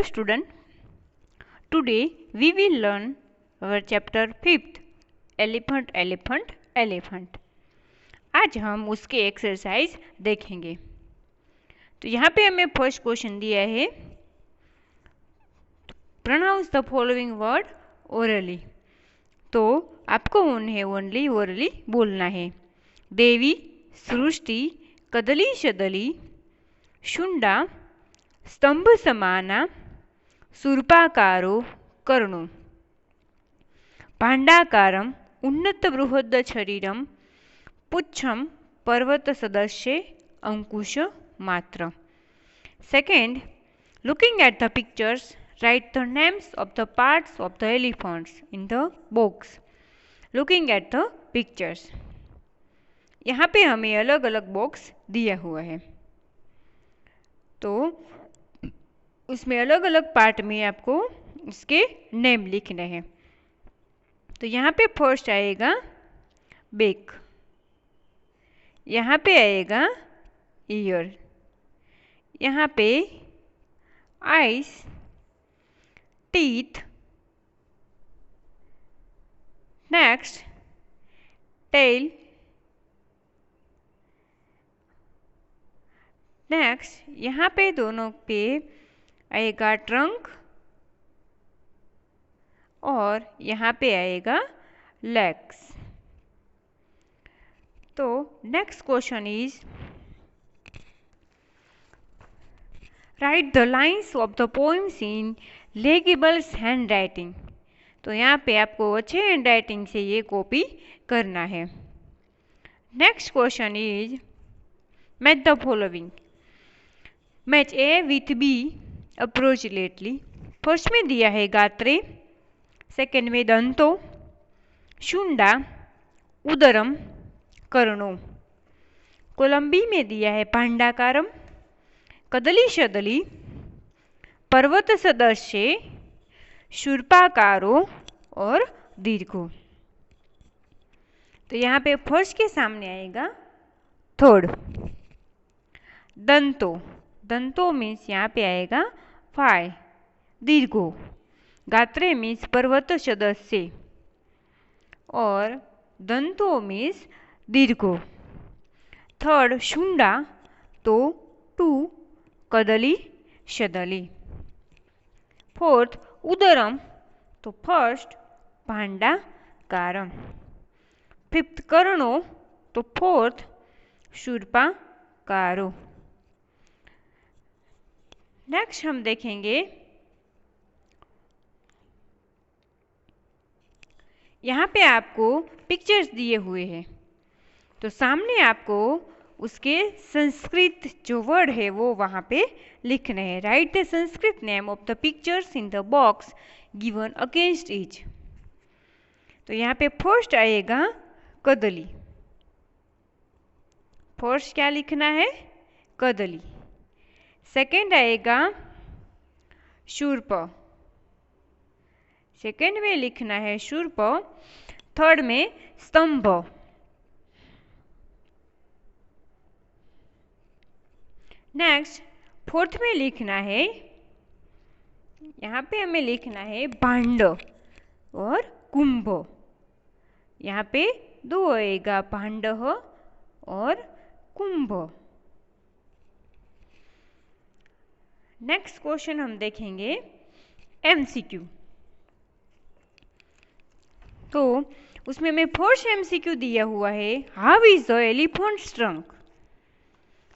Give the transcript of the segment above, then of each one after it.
student, today we will learn our chapter 5th elephant elephant elephant। आज हम उसके exercise देखेंगे। तो यहाँ पे हमें फर्स्ट क्वेश्चन दिया है, pronounce the following word orally. तो आपको उन्हें ओनली ओरली बोलना है। देवी, सृष्टि, कदली शदली, शुंडा, स्तंभ समाना, शूर्पाकारो कर्णो, भाण्डाकारम, उन्नत बृहद शरीरम, पुच्छम, पर्वत सदस्य, अंकुश मात्र। Second, looking at the pictures, write the names of the parts of the elephants in the box. Looking at the pictures. यहाँ पे हमें अलग अलग बॉक्स दिया हुआ है, तो उसमें अलग अलग पार्ट में आपको उसके नेम लिखने हैं। तो यहाँ पे फर्स्ट आएगा बेक, यहाँ पे आएगा ईयर, यहाँ पे eyes, teeth, next tail, next यहाँ पे दोनों पे आएगा ट्रंक और यहाँ पे आएगा लेग्स। तो next question is write the lines of the poems in legibles handwriting. तो यहाँ पे आपको अच्छे हैंड राइटिंग से ये कॉपी करना है। Next question is match the following. Match A with B appropriately. First में दिया है गात्रे, सेकेंड में दंतो, शुंडा, उदरम, कर्णो। कोलंबी में दिया है भाण्डाकारम, कदली शदली, पर्वत सदस्य, शूर्पाकारो और दीर्घो। तो यहाँ पे फर्स्ट के सामने आएगा थर्ड दंतो। दंतो मीन्स यहाँ पे आएगा फाय, दीर्घो। गात्रे मीन्स पर्वत सदस्य और दंतो मीन्स दीर्घो। थर्ड शुंडा तो टू, कदली शदली। फोर्थ उदरम तो फर्स्ट भाण्डाकारम। फिफ्थ कर्णो तो फोर्थ शूर्पाकारो। नेक्स्ट हम देखेंगे, यहाँ पे आपको पिक्चर्स दिए हुए हैं, तो सामने आपको उसके संस्कृत जो वर्ड है वो वहाँ पे लिखने हैं। Right the Sanskrit name of the pictures in the box given against each. तो यहाँ पे फर्स्ट आएगा कदली। फर्स्ट क्या लिखना है? कदली। सेकेंड आएगा शूर्प, सेकेंड में लिखना है शूर्प। थर्ड में स्तंभ। नेक्स्ट फोर्थ में लिखना है, यहाँ पे हमें लिखना है भांड और कुंभ। यहाँ पे दो आएगा, भांड और कुंभ। नेक्स्ट क्वेश्चन हम देखेंगे एमसीक्यू। तो उसमें मैं फर्स्ट एमसीक्यू दिया हुआ है, how is the elephants trunk.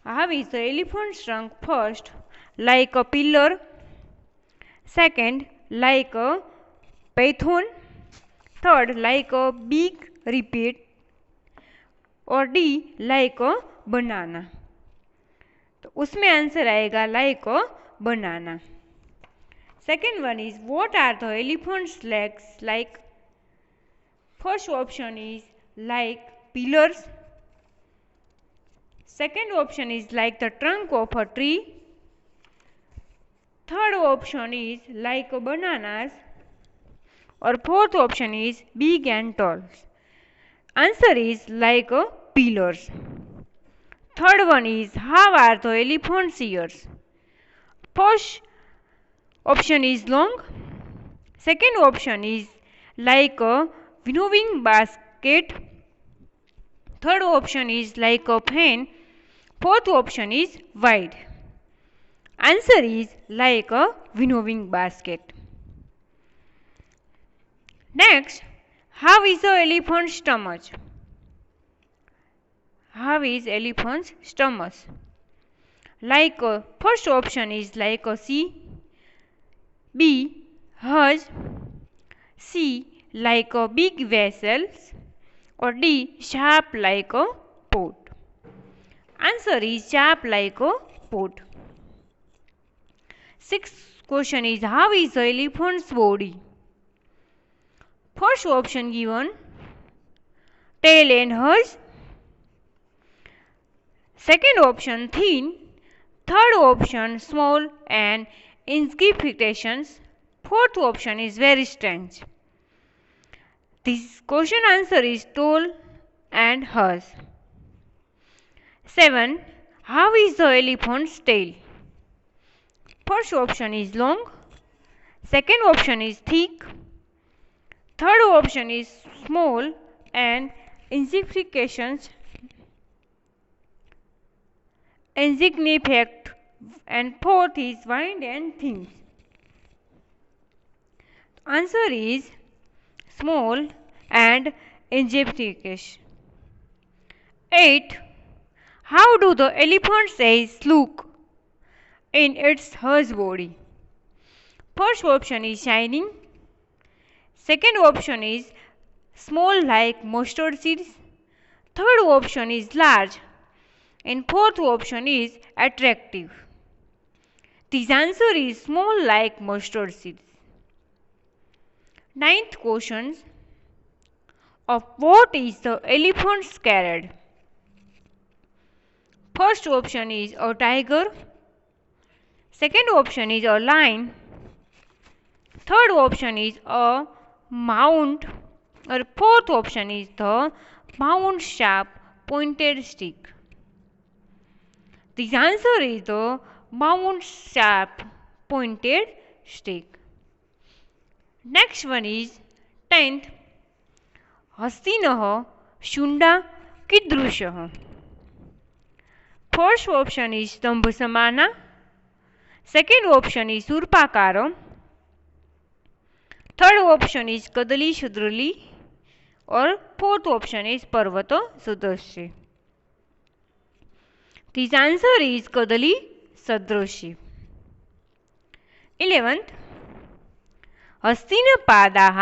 How is the elephant's trunk? First, like a pillar. Second, like a python. Third, like a big repeat. और D, like a banana. तो उसमें आंसर आएगा like a banana. Second one is, what are the elephant's legs like? First option is like pillars. Second option is like the trunk of a tree. Third option is like bananas. Or fourth option is big and tall. Answer is like pillars. Third one is, how are the elephant's ears? First option is long. Second option is like a winnowing basket. Third option is like a pen. Fourth option is wide. Answer is like a winnowing basket. Next, how is the elephant's stomach? How is elephant's stomach? Like a, first option is like a C, B, hers, C, like a big vessels, or D, sharp like a pot. Answer is sharp like a pot. Sixth question is how is the elephant's body? First option given, tail and hers. Second option, thin. Third option, small and insignificant. Fourth option is very strange. This question answer is tall and hers. 7. How is the elephant's tail? First option is long. Second option is thick. Third option is small and insignificant. And fourth is wide and thin. Answer is small and insignificant. 8. How do the elephant's eyes look in its hers body? First option is shining. Second option is small like mustard seeds. Third option is large. And fourth option is attractive. This answer is small like mustard seeds. Ninth question, of what is the elephant scared? First option is a tiger. Second option is a lion. Third option is a mount. Or fourth option is the mount sharp pointed stick. The answer is the mount sharp pointed stick. Next one is 10th. हस्तिनः शुंडा कीदृशः. First option is स्तंभ समाना. Second option is सूर्पाकार. Third option is कदली सदृली. और fourth option is पर्वत सदृश. This answer is कदली सदृश. 11th. हस्तिनपादाः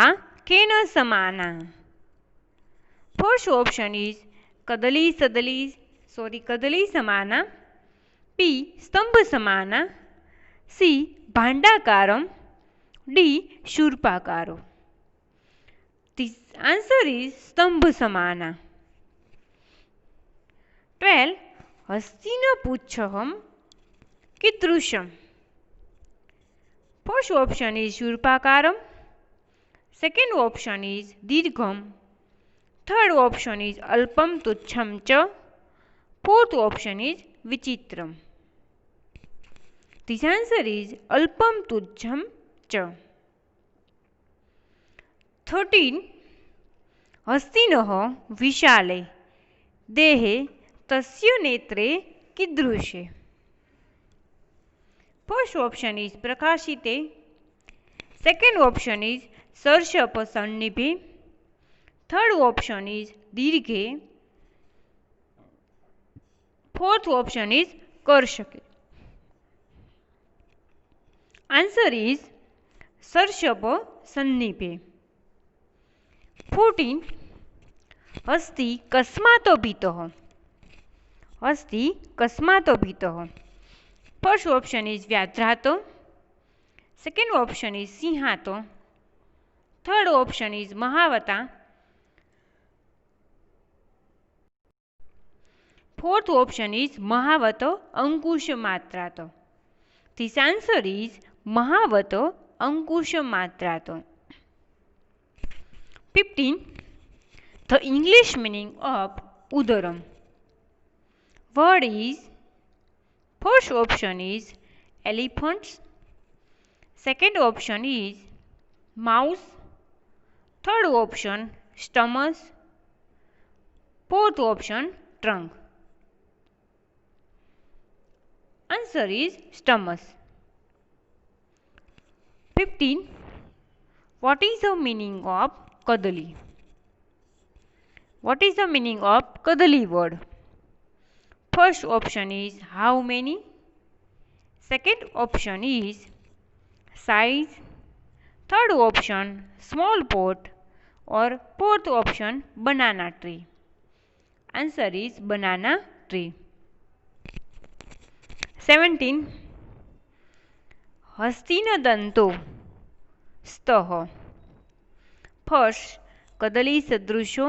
केन समानाः. First option is कदली समाना. B. स्तंभ समाना. C. भांडाकारम. D. शूर्पाकारो. This answer is स्तंभ समाना. 12. हस्तिनपुच्छः कीदृशम्. First option is शूर्पाकारम. Second option is दीर्घम. Third option is अल्पम तुच्छम च. Fourth option is विचित्रम. This answer is अल्पम तुच्छम च. 13. हस्तिनः विशाले देहे तस्य नेत्रे कीदृशे. First option is प्रकाशिते. Second option is सर्षप सन्निभे. Third option is दीर्घे. Fourth option is कर्षके. Answer is सर्षप सन्निभे. 14. हस्ति कस्मात् भीतः. हस्ति कस्मात् भीतः. First option is व्याघ्रात्. Second option is सिंहात्. Third option is महावता. Fourth option is महावत अंकुश मात्रात्. This answer is महावत अंकुश मात्रात्. 15. The English meaning of udaram. Word is, first option is elephants. Second option is mouse, third option stomach, fourth option trunk. Answer is stomach. 15. What is the meaning of kadali? What is the meaning of kadali word? First option is how many. Second option is size. Third option small pot. Or fourth option banana tree. Answer is banana tree. 17. हस्तिनदंतो स्तः. First कदली सदृशो.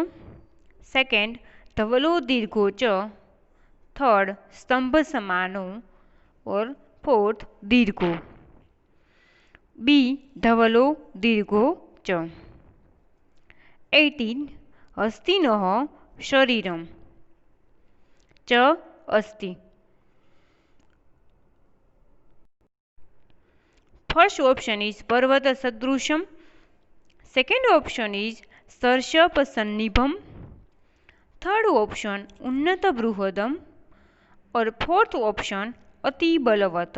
Second धवलो दीर्घो च. Third स्तंभ समानो. और fourth दीर्घो. B धवलो दीर्घो च. 18. हस्तिनः शरीरम च अस्ति. First option is पर्वत सदृशम. सेकेंड ऑप्शन इज सर्षप सन्निभम. थर्ड ऑप्शन उन्नत बृहदम. और फोर्थ ऑप्शन अति बलवत.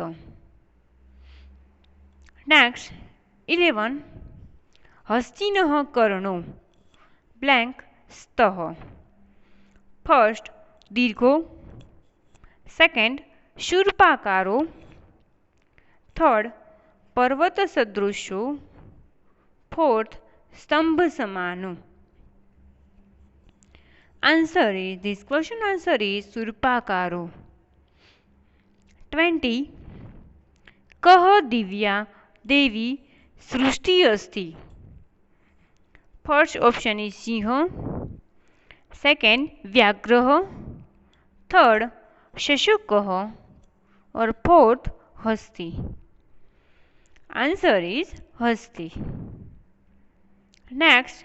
नेक्स्ट 11. हस्तिनः कर्णो ब्लैंक स्तः. फर्स्ट दीर्घो. सेकेंड शूर्पाकारो. थर्ड पर्वत सदृशो. फोर्थ स्तंभ समानो. Answer is this question answer is शूर्पाकारो. 20. कह दिव्या देवी सृष्टि अस्ति. फर्स्ट ऑप्शन इज सिंह. सेकेंड व्याघ्र. थर्ड शशुक. और फोर्थ हस्ती. आंसर इज हस्ती. Next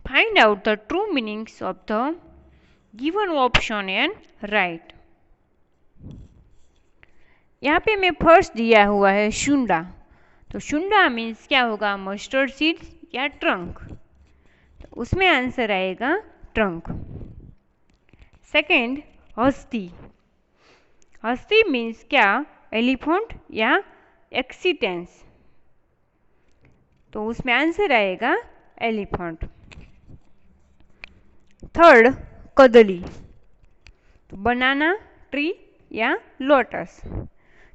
find out the true meanings of the given option and right. यहाँ पे मैं फर्स्ट दिया हुआ है शुंडा. तो शुंडा मीन्स क्या होगा? मस्टर्ड सीड्स या ट्रंक. तो उसमें आंसर आएगा ट्रंक. सेकेंड हस्ती. हस्ती मीन्स क्या? एलिफेंट या एक्सीटेंस. तो उसमें आंसर आएगा एलिफेंट. थर्ड कदली. तो बनाना ट्री या लोटस.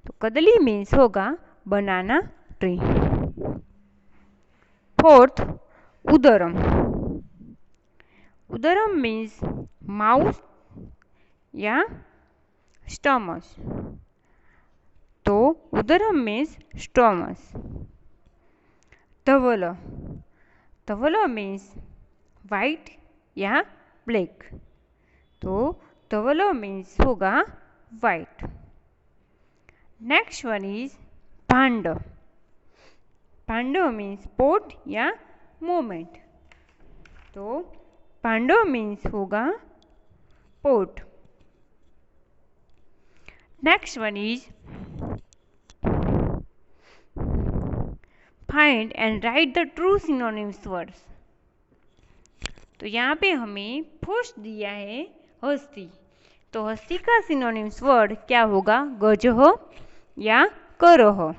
तो कदली मीन्स होगा बनाना ट्री. फोर्थ उदरम. उदरम मीन्स माउस या स्टमस. तो उदरम मीन्स स्टमस. धवल. धवल मीन्स वाइट या ब्लैक. तो धवल मीन्स होगा वाइट. नेक्स्ट वन इज भांड. भांड मीन्स पोट या मोमेंट. तो भांड मीन्स होगा pot. Next one is find and write the true synonyms words. तो यहाँ पे हमें फर्स्ट दिया है हस्ती. तो हस्ती का सिनोनिम्स वर्ड क्या होगा? गजह या करह.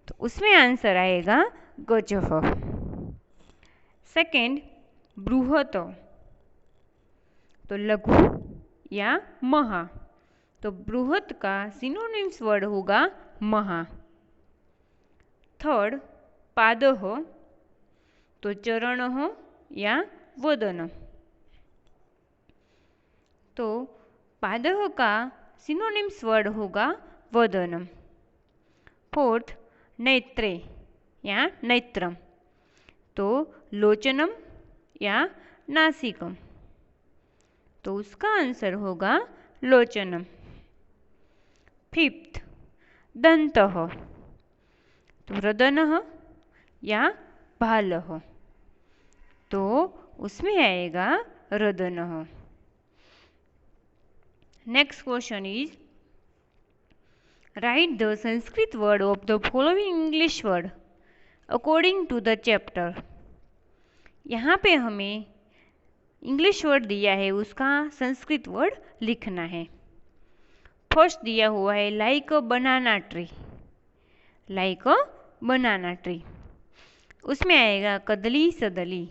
तो उसमें आंसर आएगा गजह. सेकेंड बृहत. तो लघु या महा. तो बृहत का सिनोनिम्स वर्ड होगा महा. थर्ड पादः. तो चरणः या वदन. तो पादः का सिनोनिम्स वर्ड होगा वदनम. फोर्थ नेत्रे या नेत्रम. तो लोचनम या नासिकम. तो उसका आंसर होगा लोचनम. फिफ्थ दंतः. तो रदनः या भालः. तो उसमें आएगा रदनः. Next question is Write the Sanskrit word of the following English word according to the chapter. यहाँ पे हमें इंग्लिश वर्ड दिया है, उसका संस्कृत वर्ड लिखना है। फर्स्ट दिया हुआ है लाइक अ बनाना ट्री, लाइक अ बनाना ट्री, उसमें आएगा कदली सदली,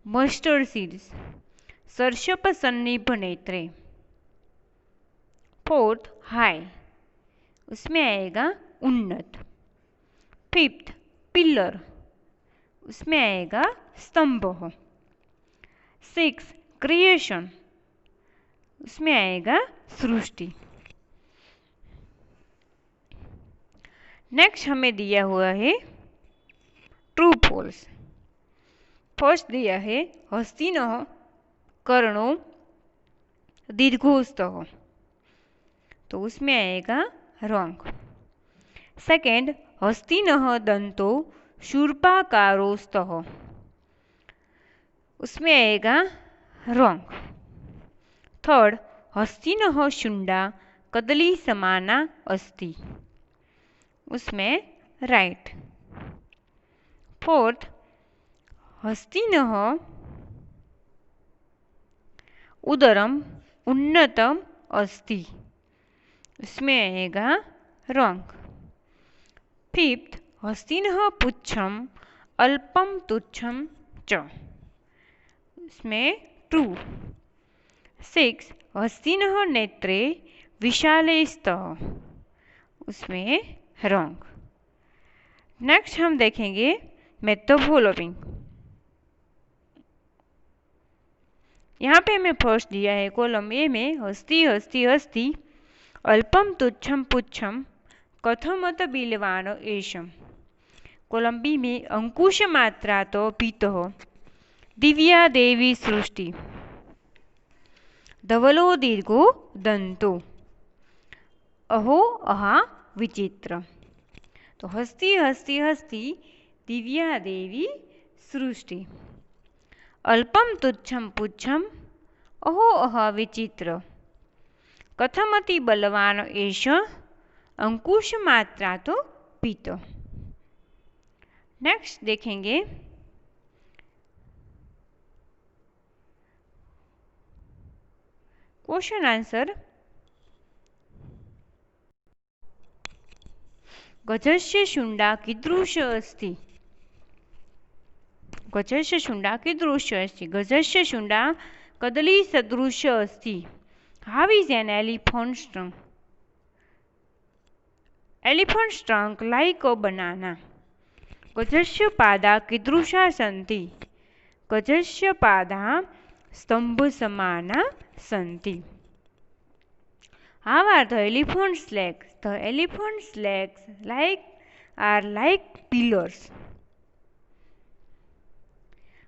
मस्टर्ड सीड्स, सर्षप सन्निभ नेत्रे। फोर्थ हाई, उसमें आएगा उन्नत। फिफ्थ पिलर, उसमें आएगा स्तंभ। सिक्स क्रिएशन, उसमें आएगा सृष्टि। नेक्स्ट हमें दिया हुआ है ट्रू फॉल्स। फर्स्ट दिया है हस्तिनः कर्णो दीर्घोस्तः, तो उसमें आएगा रॉन्ग। सेकेंड हस्तिनः दंतो शूर्पाकारोस्तः, उसमें आएगा रॉन्ग। थर्ड हस्तिनः शुंडा कदली समाना अस्ति, उसमें राइट। फोर्थ हस्तिनः उदरम उन्नतम अस्ति, उसमें आएगा रॉन्ग। फिफ्थ हस्तिनः पुच्छम अल्पम तुच्छम च, उसमें ट्रू। सिक्स हस्तिनः नेत्रे विशाले स्तः, उसमें रॉन्ग। नेक्स्ट हम देखेंगे मैथ द फॉलोइंग। यहाँ पे हमें फर्स्ट दिया है कॉलम ए में हस्ती हस्ती हस्ती अल्पम तुच्छम पुच्छम कथमत बिलवान एशम। कॉलम बी में अंकुश मात्रा तो पीतो दिव्या देवी सृष्टि धवलो दीर्घो दंतो अहो अहा विचित्र। तो हस्ती हस्ती हस्ती दिव्या देवी सृष्टि, अल्पम तुच्छम पुच्छम अहो अहा विचित्र, कथमति बलवान एष अंकुश मात्रा तो पीतो। नेक्स्ट देखेंगे क्वेश्चन आंसर। गजस्य शुंडा कीदृश अस्ति, गजस्य शुंडा कीदृश अस्ति, गजस्य शुंडा कदली सदृश अस्ति। How is an elephant's trunk? Elephant's trunk like a banana. गजस्य पादा कीदृशा सन्ति, गजस्य पादा स्तंभ समाना सन्ति। How are the elephant's legs? The elephant's legs are like pillars.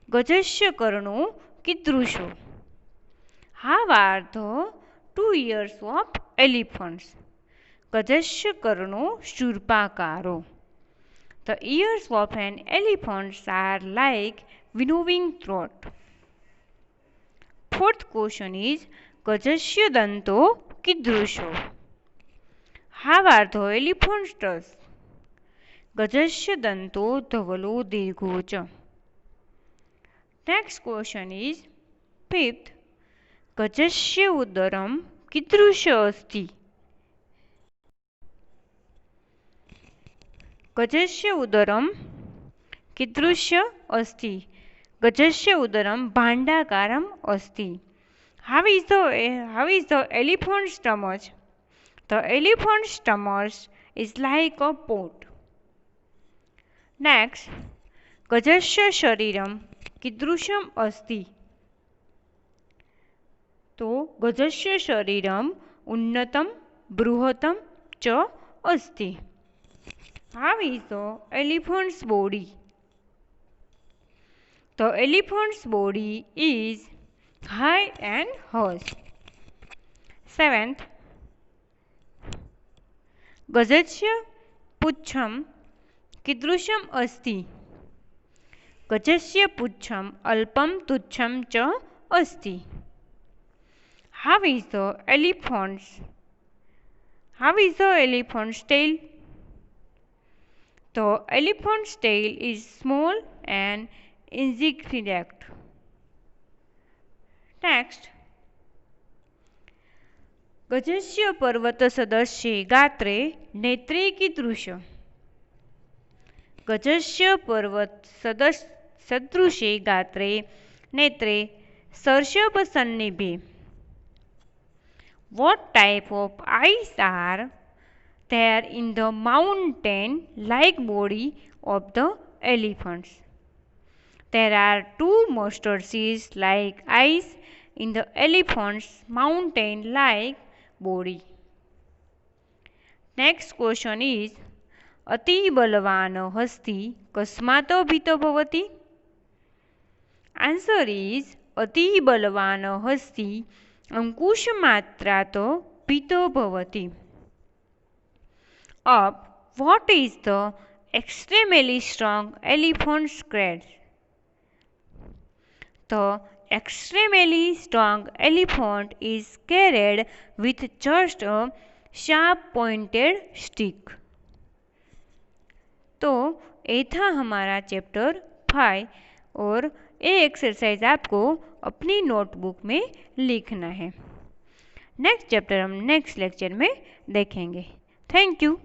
गजस्य कर्णो कीदृशो? How are the 2 ears of elephants? गजस्य कर्णो शूर्पाकारो। The ears of an elephant are like winnowing throat. Fourth question is गजस्य दंतो कीदृशो? How are the elephant's tusks? गजस्य दंतो धवलो दीर्घो च। Next question is fifth गजस्य उदरम कीदृश अस्ति? गजस्य उदरम कीदृश अस्ति? गजस्य उदरम भाण्डाकारम अस्ति। How is the elephant's stomach? The elephant's stomach is like a pot. Next गजस्य शरीरम कीदृशम अस्ति? तो गजस्य शरीरम उन्नतम बृहतम च अस्ति। How is the elephant's body? The elephant's body is high and horse. Seventh गजस्य पुच्छम कीदृशम अस्ति? गजस्य पुच्छम अल्पम तुच्छम च अस्ति। How is the How is the elephant's tail? The elephant's tail is small and insignificant. Next. गजस्य पर्वत सदृशे गात्रे नेत्रे कीदृश. गजस्य पर्वत सदृशे गात्रे नेत्रे सर्षपसन्निभे. What type of eyes are there in the mountain-like body of the elephants? There are two mustard-seed-like eyes in the elephant's mountain-like body. Next question is, अति बलवान हस्ती कस्मात् भीतो भवति? Answer is, अति बलवान हस्ती अंकुशमात्रात् भीतो भवति. Up, what is the extremely strong elephant's crest? The extremely strong elephant is carried with just a sharp pointed stick. तो ये था हमारा चैप्टर 5 और ये एक्सरसाइज आपको अपनी नोटबुक में लिखना है. नेक्स्ट चैप्टर हम नेक्स्ट लेक्चर में देखेंगे. Thank you.